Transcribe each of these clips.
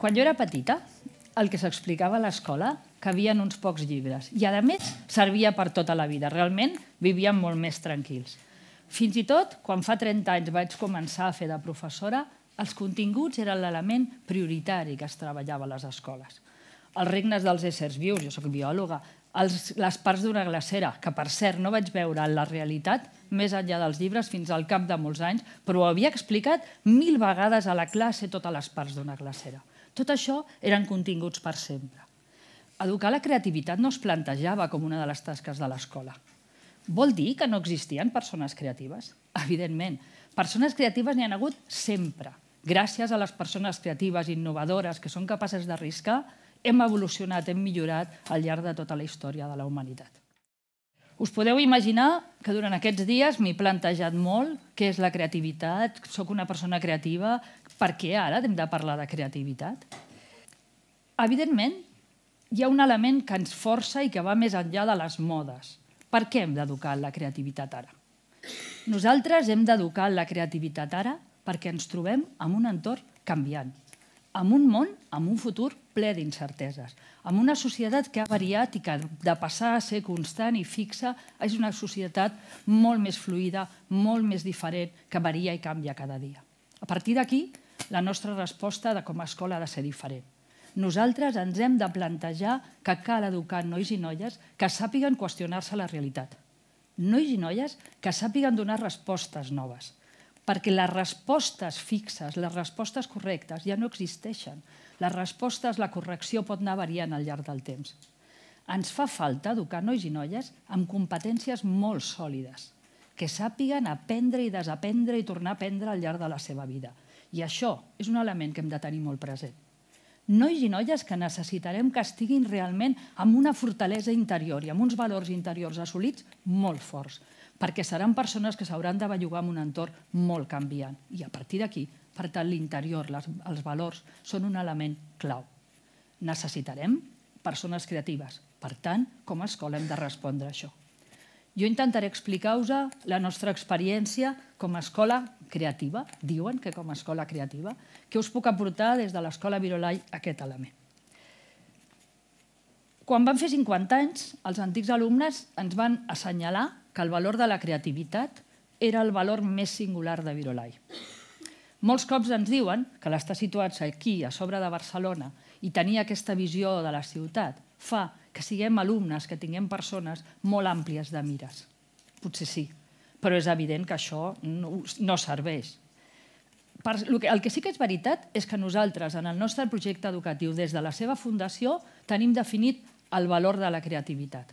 Quan jo era petita, el que s'explicava a l'escola que havia uns pocs llibres i, a més, servia per tota la vida. Realment, vivíem molt més tranquils. Fins i tot, quan fa 30 anys vaig començar a fer de professora, els continguts eren l'element prioritari que es treballava a les escoles. Els regnes dels éssers vius, jo soc biòloga, les parts d'una glacera, que per cert no vaig veure en la realitat més enllà dels llibres fins al cap de molts anys, però ho havia explicat 1000 vegades a la classe totes les parts d'una glacera. Tot això eren continguts per sempre. Educar la creativitat no es plantejava com una de les tasques de l'escola. Vol dir que no existien persones creatives? Evidentment. Persones creatives n'hi ha hagut sempre. Gràcies a les persones creatives, innovadores, que són capaces d'arriscar, hem evolucionat, hem millorat al llarg de tota la història de la humanitat. Us podeu imaginar que durant aquests dies m'he plantejat molt què és la creativitat, soc una persona creativa, per què ara hem de parlar de creativitat? Evidentment, hi ha un element que ens força i que va més enllà de les modes. Per què hem d'educar la creativitat ara? Nosaltres hem d'educar la creativitat ara perquè ens trobem en un entorn canviant, en un món, en un futur ple d'incerteses, en una societat que ha variat i que de passar a ser constant i fixa és una societat molt més fluida, molt més diferent, que varia i canvia cada dia. A partir d'aquí, la nostra resposta com a escola ha de ser diferent. Nosaltres ens hem de plantejar que cal educar nois i noies que sàpiguen qüestionar-se la realitat. Nois i noies que sàpiguen donar respostes noves. Perquè les respostes fixes, les respostes correctes ja no existeixen. Les respostes, la correcció pot anar variant al llarg del temps. Ens fa falta educar nois i noies amb competències molt sòlides, que sàpiguen aprendre i desaprendre i tornar a aprendre al llarg de la seva vida. I això és un element que hem de tenir molt present. Nois i noies que necessitarem que estiguin realment amb una fortalesa interior i amb uns valors interiors assolits molt forts, perquè seran persones que s'hauran de bellugar en un entorn molt canviant. I a partir d'aquí, per tant, l'interior, els valors, són un element clau. Necessitarem persones creatives. Per tant, com a escola hem de respondre a això. Jo intentaré explicar-vos la nostra experiència com a escola creativa, diuen que com a escola creativa, que us puc aportar des de l'Escola Virolai aquest element. Quan van fer 50 anys, els antics alumnes ens van assenyalar que el valor de la creativitat era el valor més singular de Virolai. Molts cops ens diuen que l'estar situats aquí, a sobre de Barcelona, i tenir aquesta visió de la ciutat fa que siguem alumnes, que tinguem persones molt àmplies de mires. Potser sí, però és evident que això no serveix. El que sí que és veritat és que nosaltres, en el nostre projecte educatiu, des de la seva fundació, tenim definit el valor de la creativitat.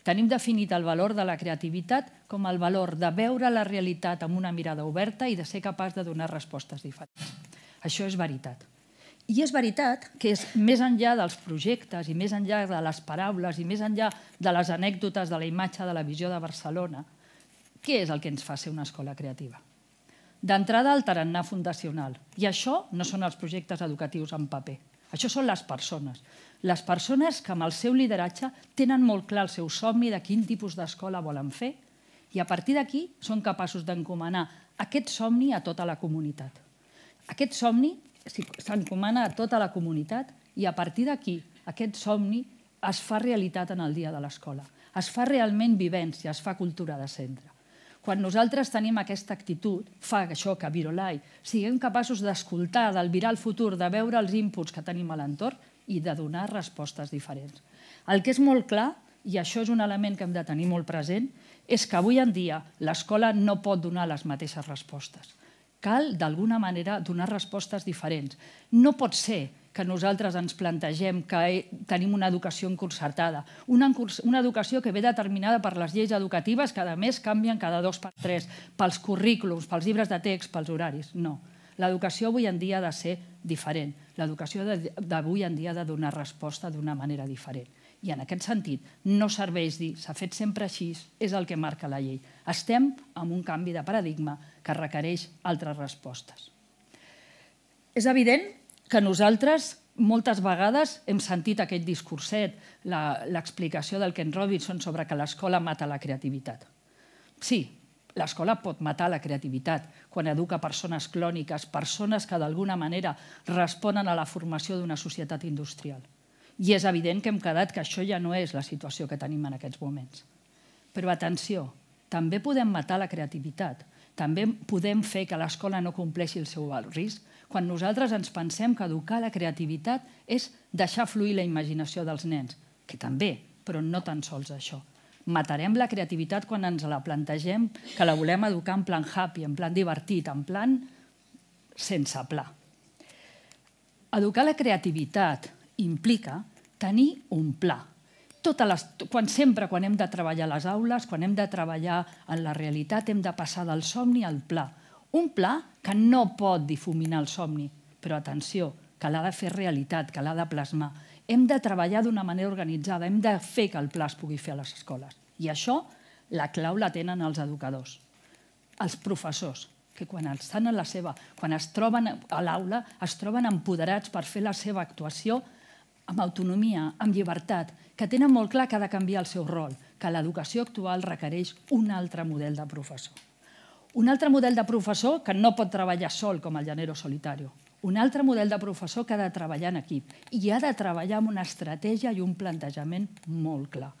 Tenim definit el valor de la creativitat com el valor de veure la realitat amb una mirada oberta i de ser capaç de donar respostes diferents. Això és veritat. I és veritat que és més enllà dels projectes i més enllà de les paraules i més enllà de les anècdotes de la imatge de la visió de Barcelona, què és el que ens fa ser una escola creativa? D'entrada, el tarannà fundacional. I això no són els projectes educatius en paper. Això són les persones. Les persones que amb el seu lideratge tenen molt clar el seu somni de quin tipus d'escola volen fer i a partir d'aquí són capaços d'encomanar aquest somni a tota la comunitat. Aquest somni s'encomana a tota la comunitat i a partir d'aquí aquest somni es fa realitat en el dia de l'escola. Es fa realment vivència, es fa cultura de centre. Quan nosaltres tenim aquesta actitud, fa això que a Virolai siguem capaços d'escoltar, d'albirar el futur, de veure els inputs que tenim a l'entorn i de donar respostes diferents. El que és molt clar, i això és un element que hem de tenir molt present, és que avui en dia l'escola no pot donar les mateixes respostes. Cal, d'alguna manera, donar respostes diferents. No pot ser que nosaltres ens plantegem que tenim una educació concertada, una educació que ve determinada per les lleis educatives que, a més, canvien cada 2 per 3, pels currículums, pels llibres de text, pels horaris. No. L'educació avui en dia ha de ser diferent. L'educació d'avui en dia ha de donar resposta d'una manera diferent. I en aquest sentit no serveix dir s'ha fet sempre així, és el que marca la llei. Estem en un canvi de paradigma que requereix altres respostes. És evident que nosaltres moltes vegades hem sentit aquest discurset, l'explicació del Ken Robinson sobre que l'escola mata la creativitat. Sí, l'escola pot matar la creativitat quan educa persones clòniques, persones que d'alguna manera responen a la formació d'una societat industrial. I és evident que hem quedat que això ja no és la situació que tenim en aquests moments. Però atenció, també podem matar la creativitat, també podem fer que l'escola no compleixi el seu alt risc quan nosaltres ens pensem que educar la creativitat és deixar fluir la imaginació dels nens, que també, però no tan sols això. Matarem la creativitat quan ens la plantegem que la volem educar en plan happy, en plan divertit, en plan sense pla. Educar la creativitat implica tenir un pla. Sempre quan hem de treballar a les aules, quan hem de treballar en la realitat, hem de passar del somni al pla. Un pla que no pot difuminar el somni, però atenció, que l'ha de fer realitat, que l'ha de plasmar. Hem de treballar d'una manera organitzada, hem de fer que el pla es pugui fer a les escoles. I això, la clau la tenen els educadors, els professors, que quan es troben a l'aula, es troben empoderats per fer la seva actuació amb autonomia, amb llibertat, que tenen molt clar que ha de canviar el seu rol, que l'educació actual requereix un altre model de professor. Un altre model de professor que no pot treballar sol com el llanero solitario. Un altre model de professor que ha de treballar en equip i ha de treballar amb una estratègia i un plantejament molt clar.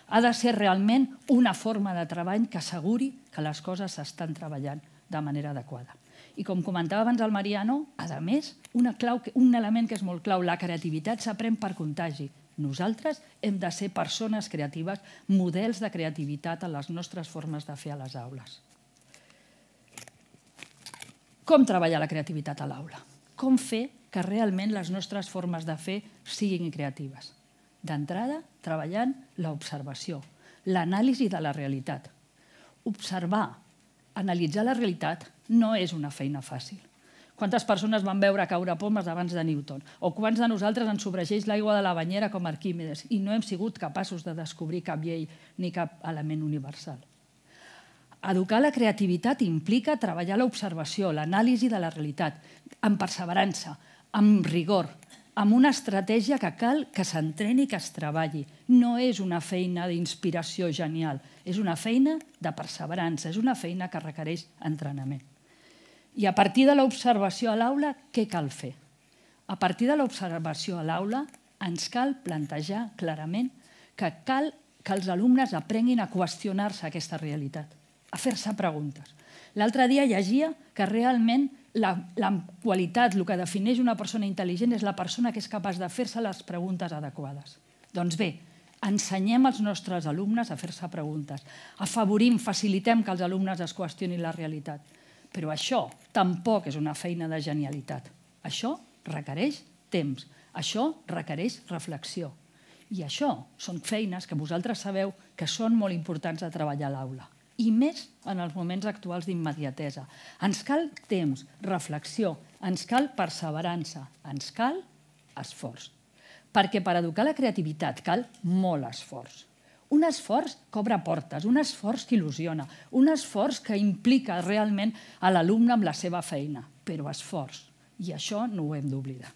Ha de ser realment una forma de treball que asseguri que les coses s'estan treballant de manera adequada. I com comentava abans el Mariano, a més, un element que és molt clau, la creativitat s'aprèn per contagi. Nosaltres hem de ser persones creatives, models de creativitat en les nostres formes de fer a les aules. Com treballar la creativitat a l'aula? Com fer que realment les nostres formes de fer siguin creatives? D'entrada, treballant l'observació, l'anàlisi de la realitat. Observar, analitzar la realitat no és una feina fàcil. Quantes persones van veure caure pomes abans de Newton? O quants de nosaltres ens sobregeix l'aigua de la banyera com Arquímedes i no hem sigut capaços de descobrir cap llei ni cap element universal? Educar la creativitat implica treballar l'observació, l'anàlisi de la realitat, amb perseverança, amb rigor, amb una estratègia que cal que s'entreni i que es treballi. No és una feina d'inspiració genial, és una feina de perseverança, és una feina que requereix entrenament. I a partir de l'observació a l'aula, què cal fer? A partir de l'observació a l'aula ens cal plantejar clarament que cal que els alumnes aprenguin a qüestionar-se aquesta realitat, a fer-se preguntes. L'altre dia llegia que realment la qualitat, el que defineix una persona intel·ligent és la persona que és capaç de fer-se les preguntes adequades. Doncs bé, ensenyem als nostres alumnes a fer-se preguntes, afavorim, facilitem que els alumnes es qüestionin la realitat. Però això tampoc és una feina de genialitat. Això requereix temps, això requereix reflexió. I això són feines que vosaltres sabeu que són molt importants de treballar a l'aula. I més en els moments actuals d'immediatesa. Ens cal temps, reflexió, ens cal perseverança, ens cal esforç. Perquè per educar la creativitat cal molt esforç. Un esforç que obre portes, un esforç que il·lusiona, un esforç que implica realment a l'alumne amb la seva feina, però esforç. I això no ho hem d'oblidar.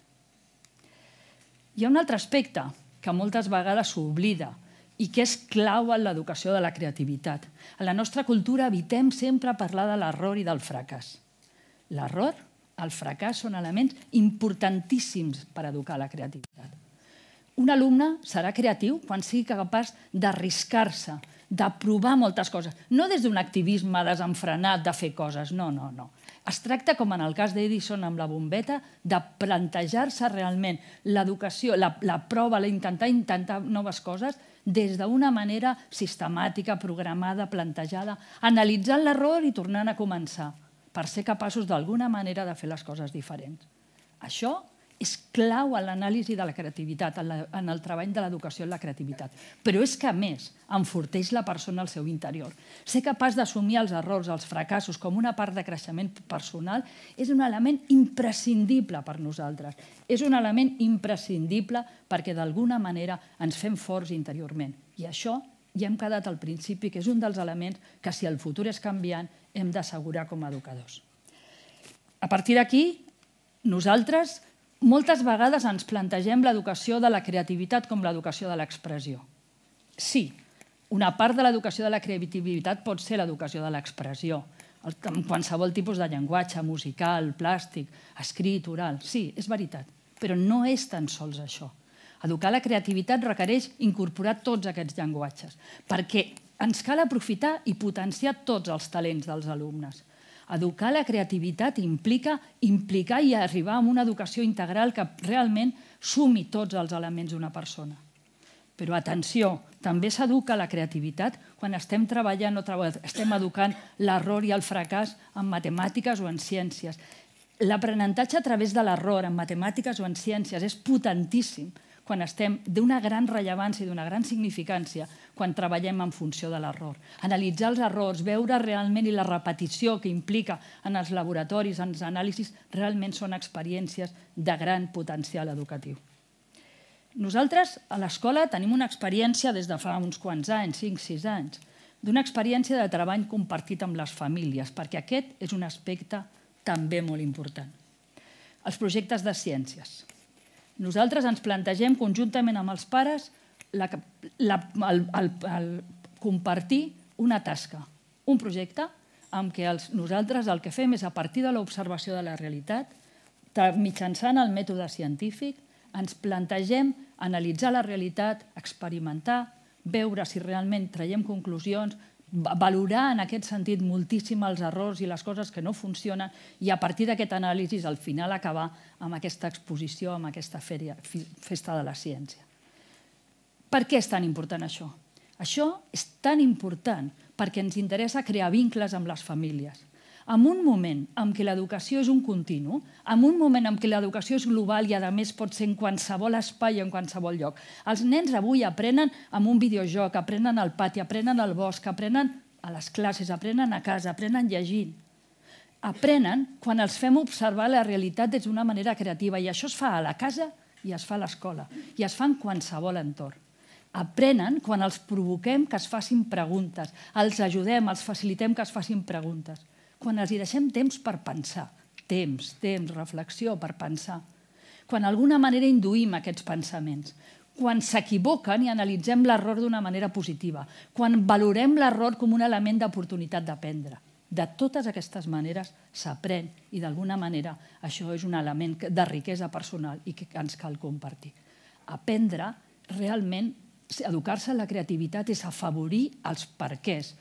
Hi ha un altre aspecte que moltes vegades s'oblida i que és clau en l'educació de la creativitat. A la nostra cultura evitem sempre parlar de l'error i del fracàs. L'error, el fracàs són elements importantíssims per educar la creativitat. Un alumne serà creatiu quan sigui capaç d'arriscar-se, de provar moltes coses. No des d'un activisme desenfrenat de fer coses, no. Es tracta, com en el cas d'Edison amb la bombeta, de plantejar-se realment l'educació, la prova, intentar noves coses des d'una manera sistemàtica, programada, plantejada, analitzant l'error i tornant a començar, per ser capaços d'alguna manera de fer les coses diferents. Això és clau en l'anàlisi de la creativitat, en el treball de l'educació en la creativitat. Però és que, a més, enforteix la persona al seu interior. Ser capaç d'assumir els errors, els fracassos, com una part de creixement personal, és un element imprescindible per nosaltres. És un element imprescindible perquè, d'alguna manera, ens fem forts interiorment. I això ja hem quedat al principi, que és un dels elements que, si el futur és canviant, hem d'assegurar com a educadors. A partir d'aquí, nosaltres moltes vegades ens plantegem l'educació de la creativitat com l'educació de l'expressió. Sí, Una part de l'educació de la creativitat pot ser l'educació de l'expressió, amb qualsevol tipus de llenguatge, musical, plàstic, escrit, oral. Sí, és veritat, però no és tan sols això. Educar la creativitat requereix incorporar tots aquests llenguatges, perquè ens cal aprofitar i potenciar tots els talents dels alumnes. Educar la creativitat implica implicar i arribar a una educació integral que realment sumi tots els elements d'una persona. Però atenció, també s'educa la creativitat quan estem treballant o estem educant l'error i el fracàs en matemàtiques o en ciències. L'aprenentatge a través de l'error en matemàtiques o en ciències és potentíssim quan estem d'una gran rellevància i d'una gran significància quan treballem en funció de l'error. Analitzar els errors, veure realment i la repetició que implica en els laboratoris, en els anàlisis, realment són experiències de gran potencial educatiu. Nosaltres, a l'escola, tenim una experiència des de fa uns quants anys, 5-6 anys, d'una experiència de treball compartit amb les famílies, perquè aquest és un aspecte també molt important. Els projectes de ciències. Nosaltres ens plantegem conjuntament amb els pares compartir una tasca, un projecte en què nosaltres el que fem és, a partir de l'observació de la realitat, mitjançant el mètode científic, ens plantegem analitzar la realitat, experimentar, veure si realment traiem conclusions, valorar en aquest sentit moltíssim els errors i les coses que no funcionen i a partir d'aquest anàlisi al final acabar amb aquesta exposició, amb aquesta festa de la ciència. Per què és tan important això? Això és tan important perquè ens interessa crear vincles amb les famílies. En un moment en què l'educació és un continu, en un moment en què l'educació és global i, a més, pot ser en qualsevol espai i en qualsevol lloc. Els nens avui aprenen amb un videojoc, aprenen al pati, aprenen al bosc, aprenen a les classes, aprenen a casa, aprenen llegint. Aprenen quan els fem observar la realitat des d'una manera creativa i això es fa a la casa i es fa a l'escola i es fa en qualsevol entorn. Aprenen quan els provoquem que es facin preguntes, els ajudem, els facilitem que es facin preguntes. Quan els deixem temps per pensar, temps, reflexió per pensar. Quan d'alguna manera induïm aquests pensaments. Quan s'equivoquen i analitzem l'error d'una manera positiva. Quan valorem l'error com un element d'oportunitat d'aprendre. De totes aquestes maneres s'aprèn i d'alguna manera això és un element de riquesa personal i que ens cal compartir. Aprendre realment, educar-se en la creativitat és afavorir els perquès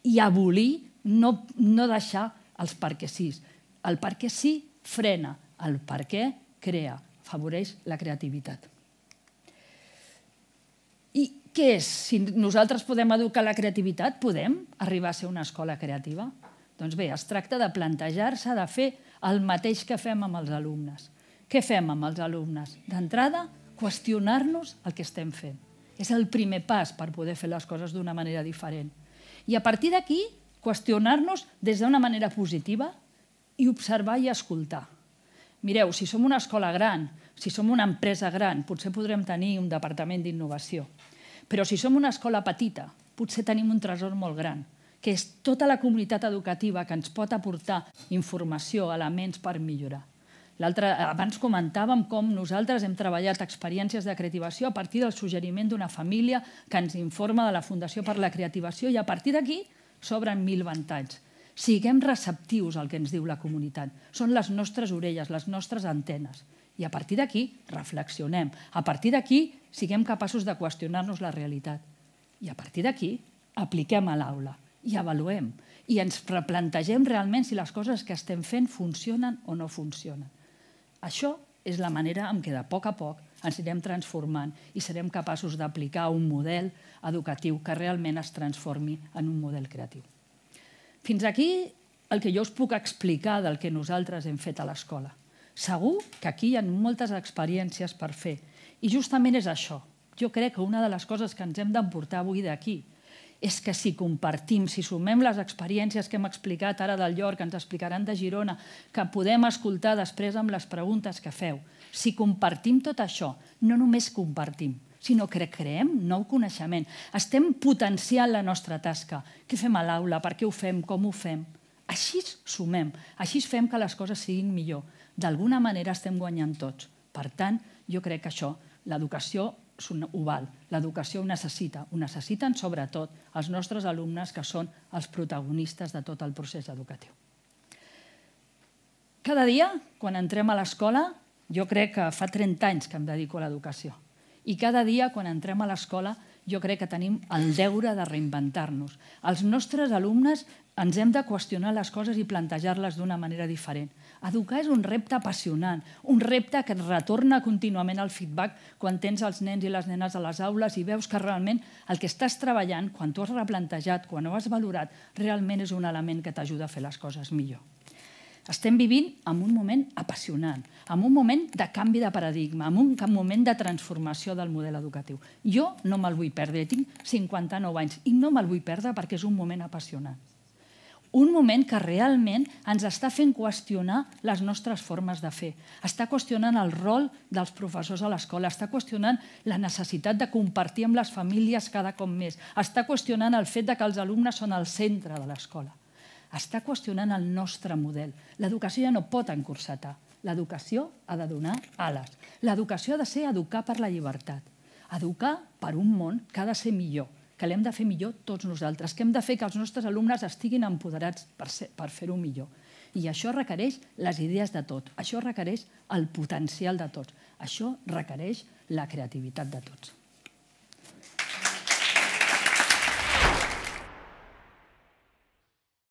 i abolir, no deixar els perquè sí. El perquè sí frena, el perquè crea, afavoreix la creativitat. I què és? Si nosaltres podem educar la creativitat, podem arribar a ser una escola creativa? Doncs bé, es tracta de plantejar-se, de fer el mateix que fem amb els alumnes. Què fem amb els alumnes? D'entrada, qüestionar-nos el que estem fent. És el primer pas per poder fer les coses d'una manera diferent. I a partir d'aquí, qüestionar-nos des d'una manera positiva i observar i escoltar. Mireu, si som una escola gran, si som una empresa gran, potser podrem tenir un departament d'innovació. Però si som una escola petita, potser tenim un tresor molt gran, que és tota la comunitat educativa que ens pot aportar informació, elements per millorar. Abans comentàvem com nosaltres hem treballat experiències de creativació a partir del suggeriment d'una família que ens informa de la Fundació per la Creativació i a partir d'aquí s'obren 1000 ventalls. Siguem receptius al que ens diu la comunitat. Són les nostres orelles, les nostres antenes. I a partir d'aquí reflexionem. A partir d'aquí siguem capaços de qüestionar-nos la realitat. I a partir d'aquí apliquem a l'aula i avaluem. I ens replantegem realment si les coses que estem fent funcionen o no funcionen. Això és la manera en què de poc a poc ens anirem transformant i serem capaços d'aplicar un model educatiu que realment es transformi en un model creatiu. Fins aquí el que jo us puc explicar del que nosaltres hem fet a l'escola. Segur que aquí hi ha moltes experiències per fer i justament és això. Jo crec que una de les coses que ens hem d'emportar avui d'aquí és que si compartim, si sumem les experiències que hem explicat ara del Llor, que ens explicaran de Girona, que podem escoltar després amb les preguntes que feu, si compartim tot això, no només compartim, sinó que creem nou coneixement. Estem potenciant la nostra tasca. Què fem a l'aula? Per què ho fem? Com ho fem? Així sumem, així fem que les coses siguin millor. D'alguna manera estem guanyant tots. Per tant, jo crec que això, l'educació ho val. L'educació ho necessita. Ho necessiten sobretot els nostres alumnes, que són els protagonistes de tot el procés educatiu. Cada dia, quan entrem a l'escola, jo crec que fa 30 anys que em dedico a l'educació. I cada dia, quan entrem a l'escola, jo crec que tenim el deure de reinventar-nos. Els nostres alumnes ens hem de qüestionar les coses i plantejar-les d'una manera diferent. Educar és un repte apassionant, un repte que et retorna contínuament el feedback quan tens els nens i les nenes a les aules i veus que realment el que estàs treballant, quan t'ho has replantejat, quan ho has valorat, realment és un element que t'ajuda a fer les coses millor. Estem vivint en un moment apassionant, en un moment de canvi de paradigma, en un moment de transformació del model educatiu. Jo no me'l vull perdre, tinc 59 anys i no me'l vull perdre perquè és un moment apassionant. Un moment que realment ens està fent qüestionar les nostres formes de fer. Està qüestionant el rol dels professors a l'escola, està qüestionant la necessitat de compartir amb les famílies cada cop més, està qüestionant el fet que els alumnes són al centre de l'escola. Està qüestionant el nostre model. L'educació ja no pot encursetar. L'educació ha de donar ales. L'educació ha de ser educar per la llibertat. Educar per un món que ha de ser millor, que l'hem de fer millor tots nosaltres, que hem de fer que els nostres alumnes estiguin empoderats per fer-ho millor. I això requereix les idees de tots. Això requereix el potencial de tots. Això requereix la creativitat de tots.